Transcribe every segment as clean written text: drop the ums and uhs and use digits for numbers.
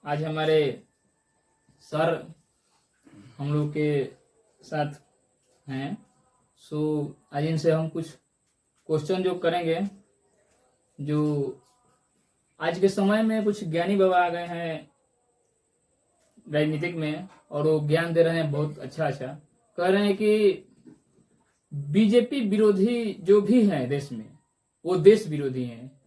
आज हमारे सर हम लोग के साथ हैं। सो आज इनसे हम कुछ क्वेश्चन जो करेंगे, जो आज के समय में कुछ ज्ञानी बाबा आ गए हैं राजनीतिक में, और वो ज्ञान दे रहे हैं बहुत अच्छा। कह रहे हैं कि बीजेपी विरोधी जो भी हैं देश में, वो देश विरोधी हैं।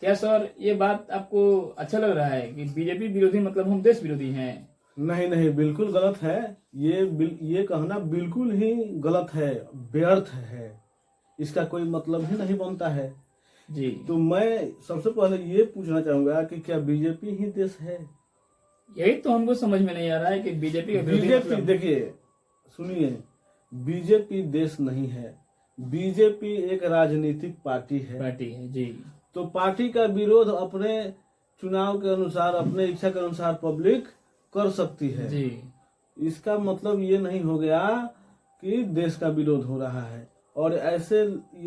क्या सर ये बात आपको अच्छा लग रहा है कि बीजेपी विरोधी मतलब हम देश विरोधी हैं? नहीं नहीं, बिल्कुल गलत है। ये कहना बिल्कुल ही गलत है, व्यर्थ है। इसका कोई मतलब ही नहीं बनता है जी। तो मैं सबसे पहले ये पूछना चाहूंगा कि क्या बीजेपी ही देश है? यही तो हमको समझ में नहीं आ रहा है कि बीजेपी का विरोधी मतलब... देखिए सुनिए, बीजेपी देश नहीं है। बीजेपी एक राजनीतिक पार्टी है जी। तो पार्टी का विरोध अपने चुनाव के अनुसार, अपने इच्छा के अनुसार पब्लिक कर सकती है जी। इसका मतलब ये नहीं हो गया कि देश का विरोध हो रहा है। और ऐसे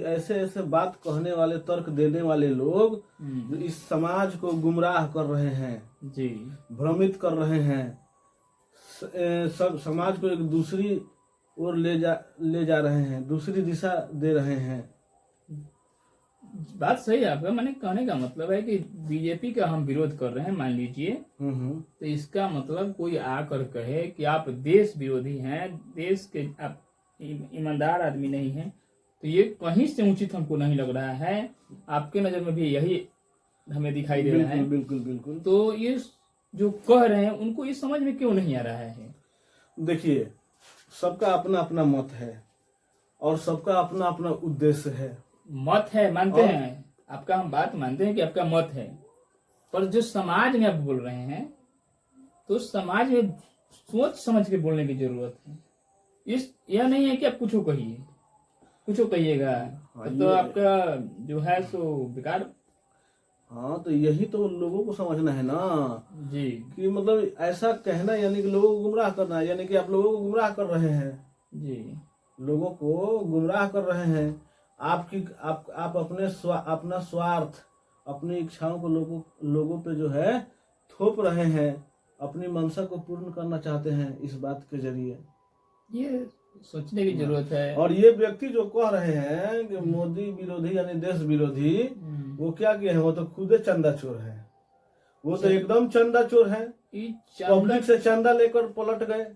ऐसे बात कहने वाले, तर्क देने वाले लोग जो इस समाज को गुमराह कर रहे हैं जी, भ्रमित कर रहे हैं, सब समाज को एक दूसरी ओर ले जा रहे हैं, दूसरी दिशा दे रहे हैं। बात सही है आपका। मैंने कहने का मतलब है कि बीजेपी का हम विरोध कर रहे हैं, मान लीजिए, तो इसका मतलब कोई आकर कहे कि आप देश विरोधी हैं, देश के आप ईमानदार आदमी नहीं हैं, तो ये कहीं से उचित हमको नहीं लग रहा है। आपके नजर में भी यही हमें दिखाई दे रहा है। बिल्कुल बिल्कुल। तो ये जो कह रहे हैं उनको ये समझ में क्यों नहीं आ रहा है? देखिए, सबका अपना अपना मत है और सबका अपना अपना उद्देश्य है। मत है, मानते हैं आपका, हम बात मानते हैं कि आपका मत है, पर जो समाज में आप बोल रहे हैं, तो समाज में सोच समझ के बोलने की जरूरत है। यह नहीं है कि आप कुछ कहिएगा तो आपका जो है सो बेकार। हाँ, तो यही तो लोगों को समझना है ना जी, कि मतलब ऐसा कहना यानी कि लोगों को गुमराह करना, यानी कि आप लोगों को गुमराह कर रहे हैं। जी, लोगों को गुमराह कर रहे हैं। आप अपना स्वार्थ, अपनी इच्छाओं को लोगों पे जो है थोप रहे हैं, अपनी मंशा को पूर्ण करना चाहते हैं इस बात के जरिए। ये सोचने की जरूरत है। और ये व्यक्ति जो कह रहे हैं कि मोदी विरोधी यानी देश विरोधी, वो क्या किए हैं? वो तो खुद चंदा चोर है। वो तो एकदम चंदा चोर है। पब्लिक से चंदा लेकर पलट गए।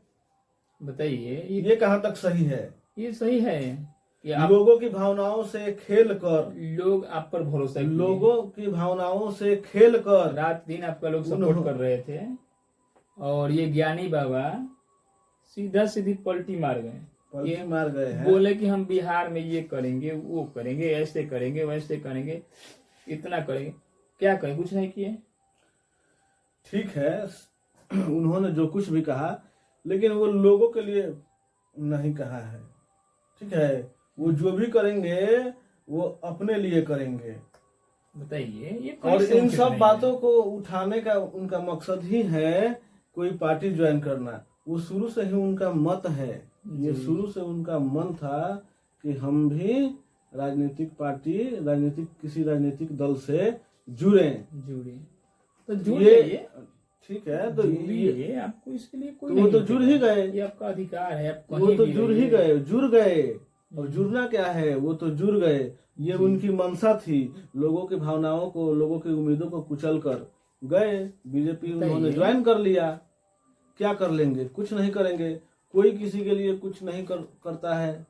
बताइए ये कहाँ तक सही है? ये सही है कि लोगों की भावनाओं से खेल कर, लोग आप पर भरोसा, लोगों की भावनाओं से खेल कर रात दिन आपका लोग सपोर्ट कर रहे थे, और ये ज्ञानी बाबा सीधा सीधी पलटी मार गए हैं। बोले कि हम बिहार में ये करेंगे, वो करेंगे, ऐसे करेंगे, वैसे करेंगे, इतना करेंगे। क्या करें? कुछ नहीं किए। ठीक है, उन्होंने जो कुछ भी कहा, लेकिन वो लोगों के लिए नहीं कहा है। ठीक है, वो जो भी करेंगे वो अपने लिए करेंगे। बताइए ये और इन सब बातों को उठाने का उनका मकसद ही है कोई पार्टी ज्वाइन करना। वो शुरू से ही उनका मत है, ये शुरू से उनका मन था कि हम भी किसी राजनीतिक दल से जुड़े। तो जुड़िए, ठीक है, तो ये आपको इसके लिए कोई वो तो जुड़ ही गए। ये आपका अधिकार है, आप वो तो जुड़ गए। और जुड़ना क्या है? वो तो जुड़ गए। ये उनकी मंशा थी, लोगों की भावनाओं को, लोगों की उम्मीदों को कुचल कर गए। बीजेपी उन्होंने ज्वाइन कर लिया। क्या कर लेंगे? कुछ नहीं करेंगे। कोई किसी के लिए कुछ नहीं करता है।